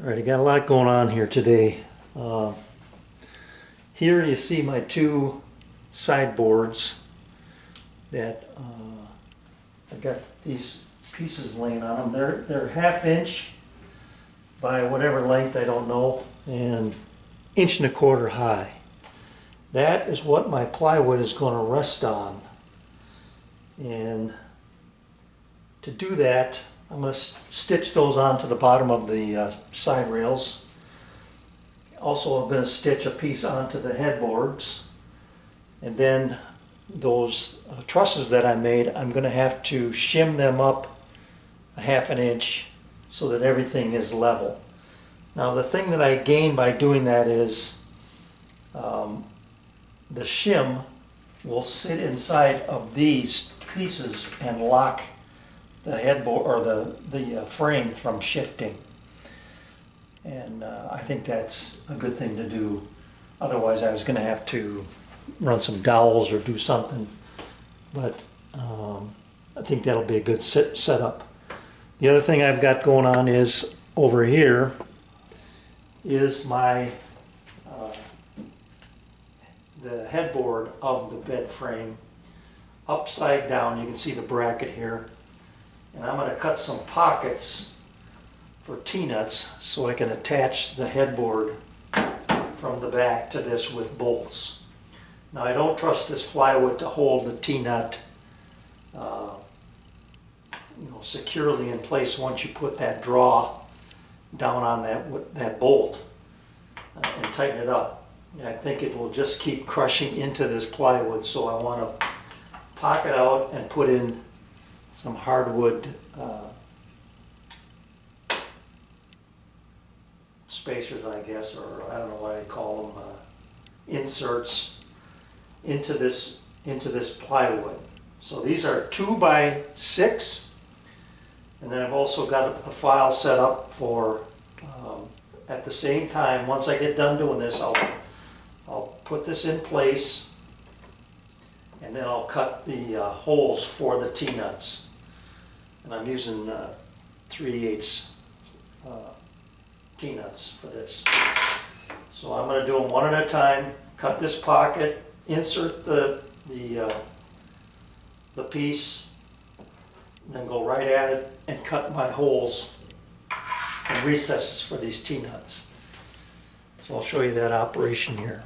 All right, I got a lot going on here today. Here you see my two sideboards that I got these pieces laying on them. They're ½ inch by whatever length, I don't know, and 1.25 inches high. That is what my plywood is going to rest on. And to do that, I'm going to stitch those onto the bottom of the side rails. Also, I'm going to stitch a piece onto the headboards. And then those trusses that I made, I'm going to have to shim them up ½ inch so that everything is level. Now, the thing that I gain by doing that is the shim will sit inside of these pieces and lock the headboard or the frame from shifting. And I think that's a good thing to do. Otherwise, I was going to have to run some dowels or do something. But I think that'll be a good setup. The other thing I've got going on is over here is my the headboard of the bed frame upside down. You can see the bracket here. And I'm going to cut some pockets for T-nuts so I can attach the headboard from the back to this with bolts. Now, I don't trust this plywood to hold the T-nut securely in place once you put that draw down on that bolt and tighten it up. I think it will just keep crushing into this plywood, so I want to pocket out and put in some hardwood spacers, I guess, or I don't know what I call them, inserts into this plywood. So these are 2 by 6, and then I've also got a file set up for at the same time. Once I get done doing this, I'll put this in place, and then I'll cut the holes for the T-nuts. And I'm using 3/8 T-nuts for this. So I'm going to do them one at a time. Cut this pocket, insert the piece, then go right at it and cut my holes and recesses for these T-nuts. So I'll show you that operation here.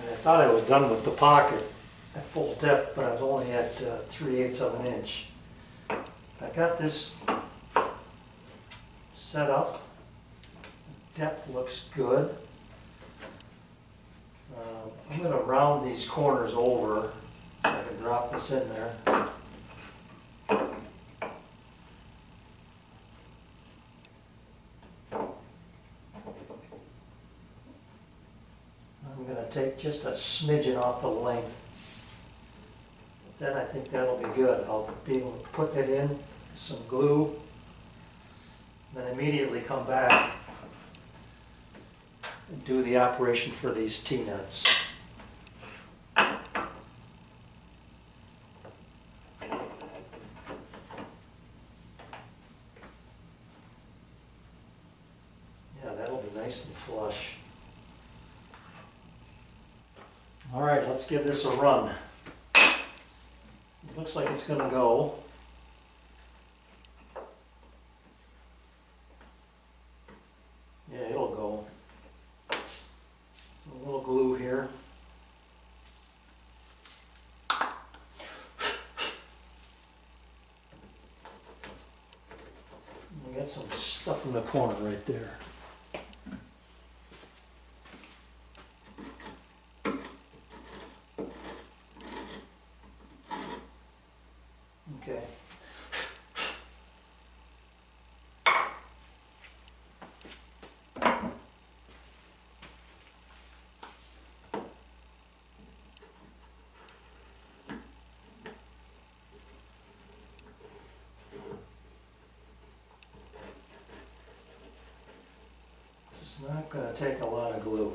I thought I was done with the pocket at full depth, but I was only at 3/8 of an inch. I got this set up. Depth looks good. I'm going to round these corners over. I can drop this in there. I'm going to take just a smidgen off the length. Then I think that'll be good. I'll be able to put that in, some glue, then immediately come back and do the operation for these T-nuts. Yeah, that'll be nice and flush. All right, let's give this a run. It looks like it's going to go. got some stuff in the corner right there. Okay. It's not going to take a lot of glue.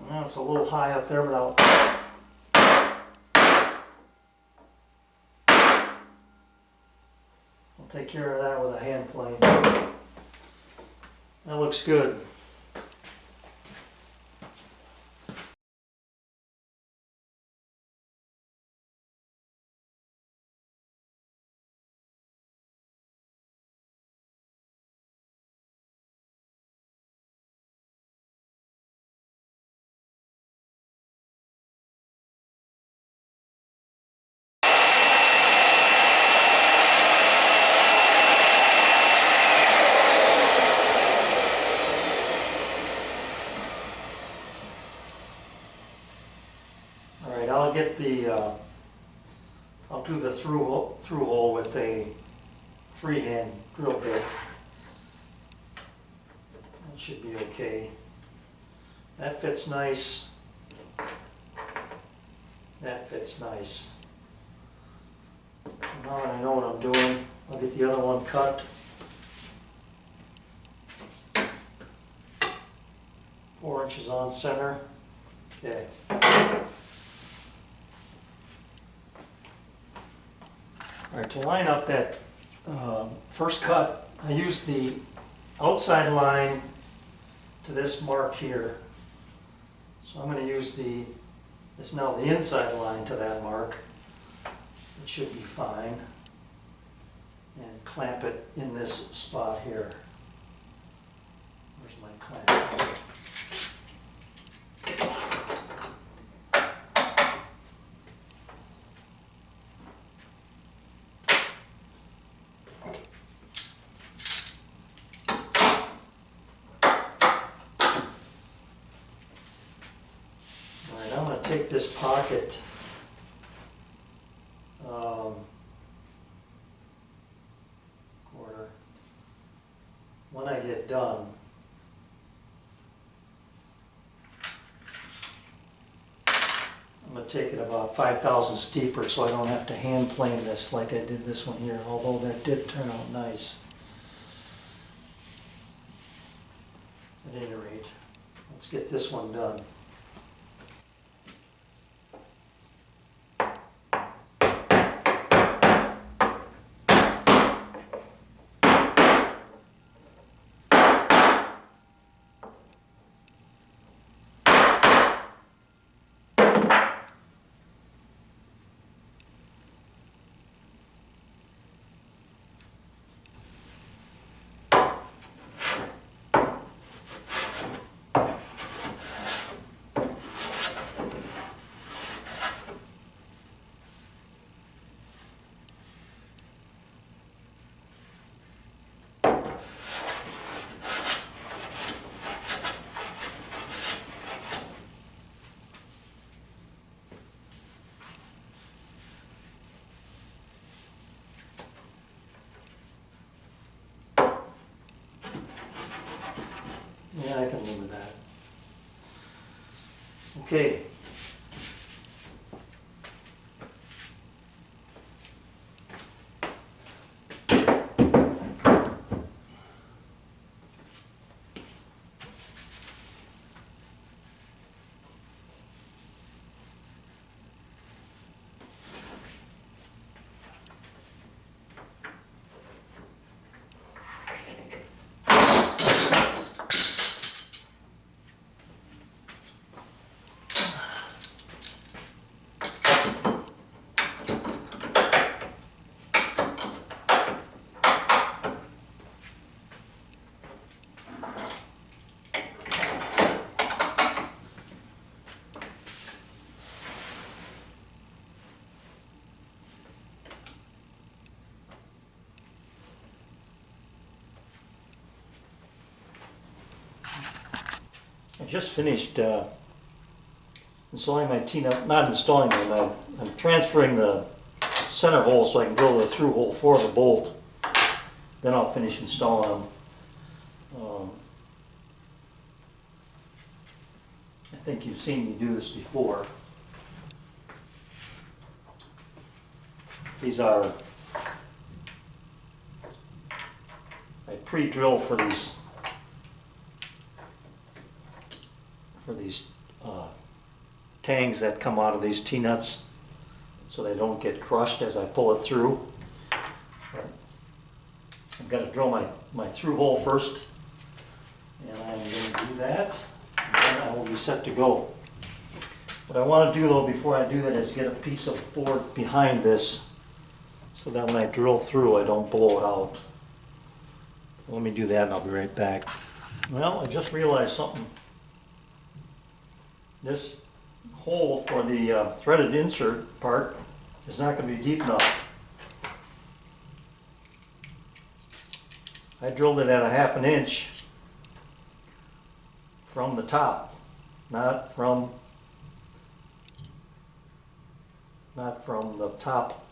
Well, it's a little high up there, but I'll take care of that with a hand plane. That looks good. Alright, I'll get I'll do the through hole with a freehand drill bit. That should be okay. That fits nice. That fits nice. So now that I know what I'm doing, I'll get the other one cut. 4 inches on center. Okay. Alright, to line up that first cut, I used the outside line to this mark here. So I'm going to use it's now the inside line to that mark. It should be fine. And clamp it in this spot here. Where's my clamp? Take this pocket quarter. When I get done, I'm going to take it about 5 thousandths deeper so I don't have to hand plane this like I did this one here, although that did turn out nice. At any rate, let's get this one done. Okay. I just finished installing my T-nut, not installing them, I'm transferring the center hole so I can drill the through hole for the bolt. Then I'll finish installing them. I think you've seen me do this before. These are, I pre-drill for these tangs that come out of these T-nuts so they don't get crushed as I pull it through. I've got to drill my through hole first, and I'm going to do that, and then I will be set to go. What I want to do though before I do that is get a piece of board behind this so that when I drill through I don't blow it out. Let me do that and I'll be right back. Well, I just realized something. This hole for the threaded insert part is not going to be deep enough. I drilled it at a 1/2 inch from the top, not from the top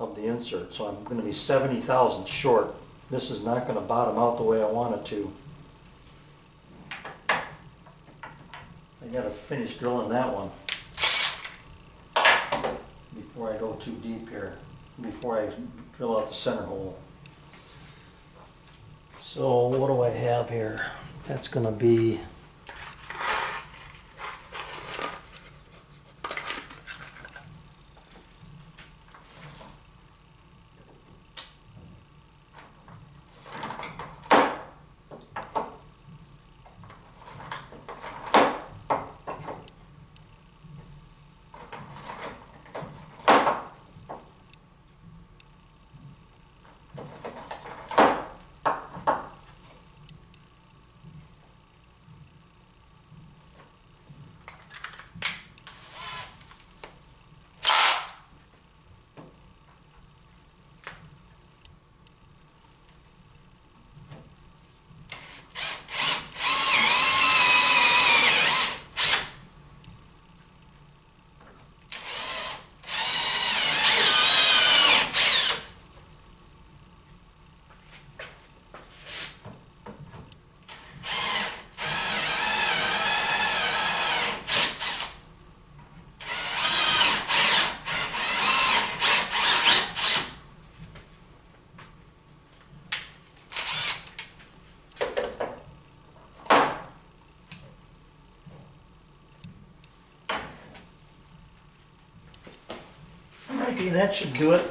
of the insert. So I'm going to be 70 thousandths short. This is not going to bottom out the way I want it to. I got to finish drilling that one before I go too deep here, before I drill out the center hole. So what do I have here? That's going to be okay, that should do it.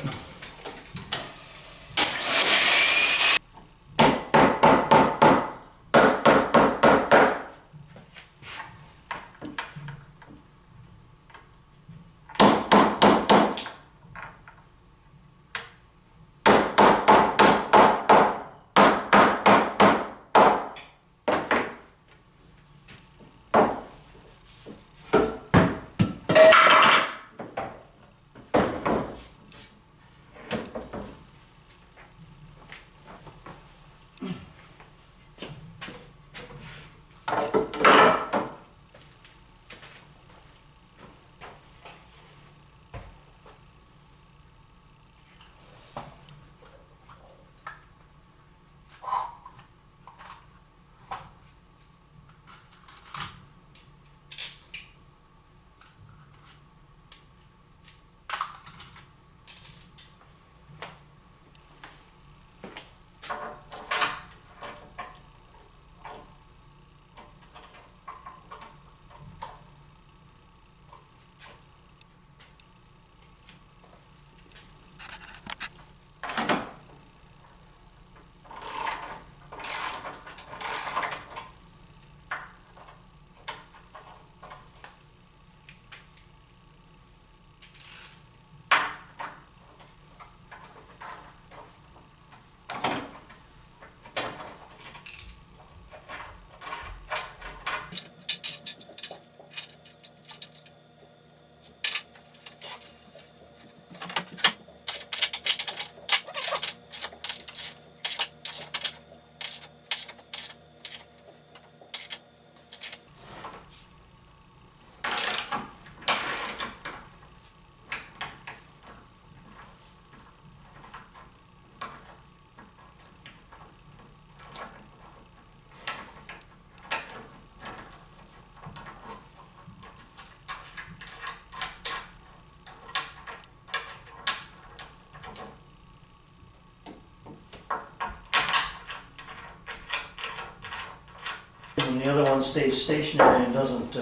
the other one stays stationary and doesn't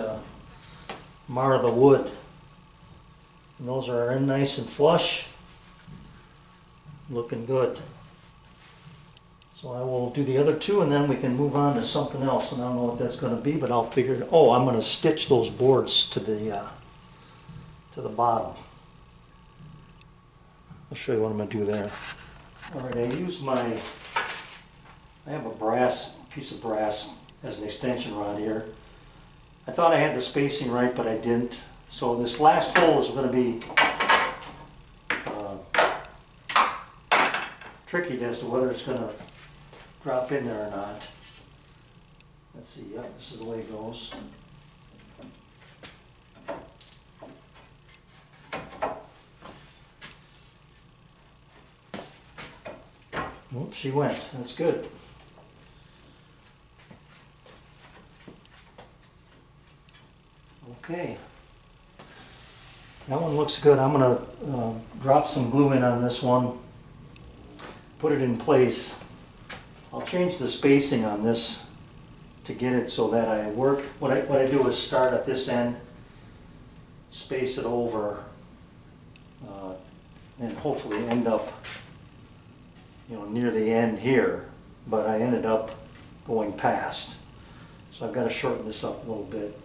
mar the wood. And those are in nice and flush, looking good. So I will do the other two and then we can move on to something else. And I don't know what that's going to be, but I'll figure it. Oh, I'm going to stitch those boards to the bottom. I'll show you what I'm going to do there. All right, I have a piece of brass as an extension rod here. I thought I had the spacing right, but I didn't. So this last hole is going to be tricky as to whether it's going to drop in there or not. Let's see, yep, this is the way it goes. Well, she went, that's good. Okay, that one looks good. I'm going to drop some glue in on this one, put it in place. I'll change the spacing on this to get it so that I work. What I do is start at this end, space it over, and hopefully end up, near the end here. But I ended up going past, so I've got to shorten this up a little bit,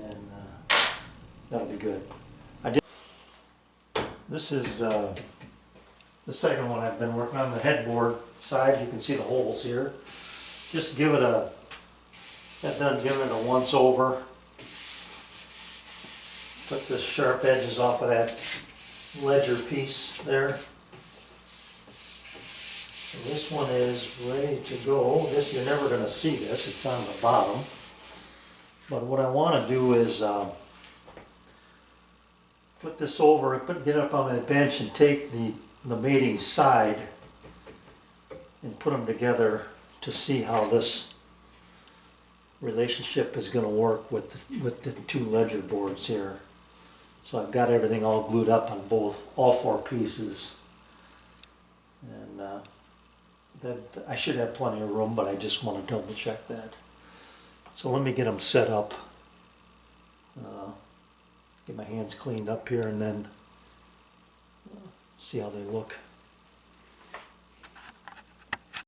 and that'll be good. This is the second one I've been working on, the headboard side. You can see the holes here. Just give it a once over. Took the sharp edges off of that ledger piece there. And this one is ready to go. This, you're never going to see this, it's on the bottom. But what I want to do is put this over, get it up on my bench and take the mating side and put them together to see how this relationship is going to work with the two ledger boards here. So I've got everything all glued up on all four pieces, and that I should have plenty of room, but I just want to double check that. So let me get them set up, get my hands cleaned up here, and then see how they look.